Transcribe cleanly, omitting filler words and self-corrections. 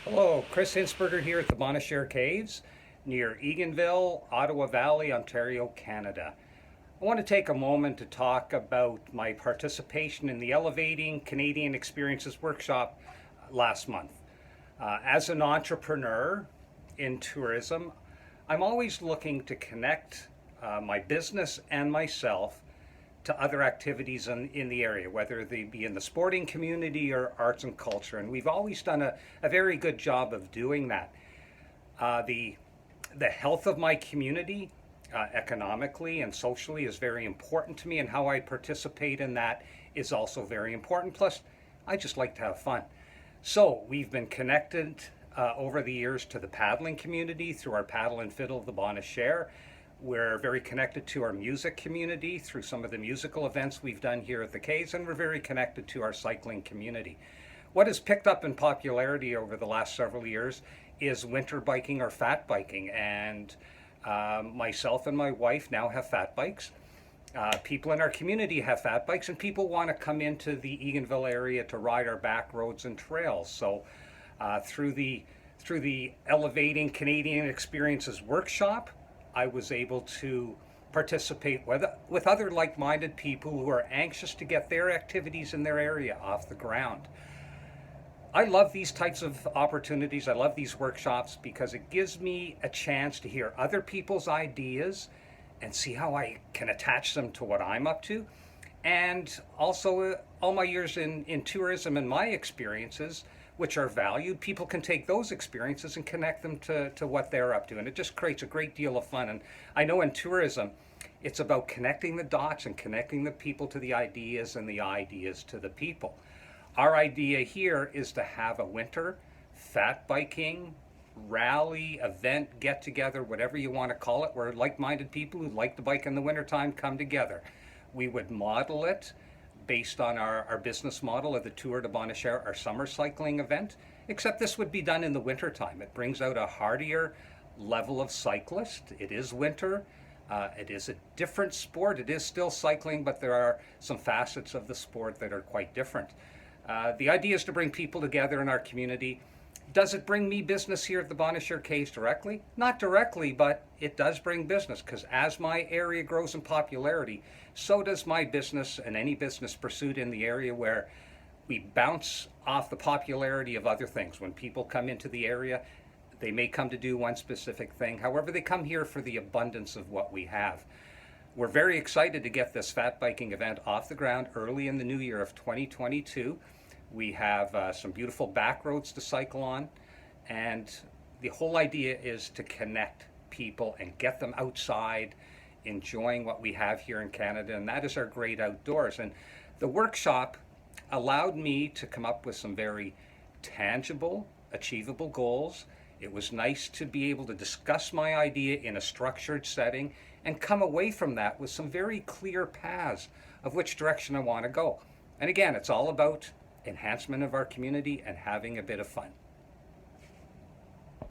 Hello, Chris Hinsberger here at the Bonachère Caves near Eganville, Ottawa Valley, Ontario, Canada. I want to take a moment to talk about my participation in the Elevating Canadian Experiences workshop last month. As an entrepreneur in tourism, I'm always looking to connect my business and myself to other activities in the area, whether they be in the sporting community or arts and culture. And we've always done a very good job of doing that. The health of my community, economically and socially, is very important to me, and how I participate in that is also very important. Plus, I just like to have fun. So we've been connected over the years to the paddling community through our Paddle and Fiddle of the Bonachère. We're very connected to our music community through some of the musical events we've done here at the Caves, and we're very connected to our cycling community. What has picked up in popularity over the last several years is winter biking or fat biking, and myself and my wife now have fat bikes. People in our community have fat bikes, and people want to come into the Eganville area to ride our back roads and trails. So through the Elevating Canadian Experiences workshop, I was able to participate with other like-minded people who are anxious to get their activities in their area off the ground. I love these types of opportunities. I love these workshops because it gives me a chance to hear other people's ideas and see how I can attach them to what I'm up to. And also, all my years in tourism and my experiences, which are valued, people can take those experiences and connect them to what they're up to. And it just creates a great deal of fun. And I know in tourism, it's about connecting the dots and connecting the people to the ideas and the ideas to the people. Our idea here is to have a winter fat biking rally, event, get together, whatever you want to call it, where like-minded people who like to bike in the wintertime come together. We would model it based on our business model of the Tour de Bonachère, our summer cycling event, except this would be done in the wintertime. It brings out a hardier level of cyclist. It is winter. It is a different sport. It is still cycling, but there are some facets of the sport that are quite different. The idea is to bring people together in our community. Does it bring me business here at the Bonachère Caves directly? Not directly, but it does bring business, because as my area grows in popularity, so does my business and any business pursued in the area, where we bounce off the popularity of other things. When people come into the area, they may come to do one specific thing. However, they come here for the abundance of what we have. We're very excited to get this fat biking event off the ground early in the new year of 2022. We have some beautiful back roads to cycle on, and the whole idea is to connect people and get them outside, enjoying what we have here in Canada, and that is our great outdoors. And the workshop allowed me to come up with some very tangible, achievable goals. It was nice to be able to discuss my idea in a structured setting and come away from that with some very clear paths of which direction I want to go. And again, it's all about enhancement of our community and having a bit of fun.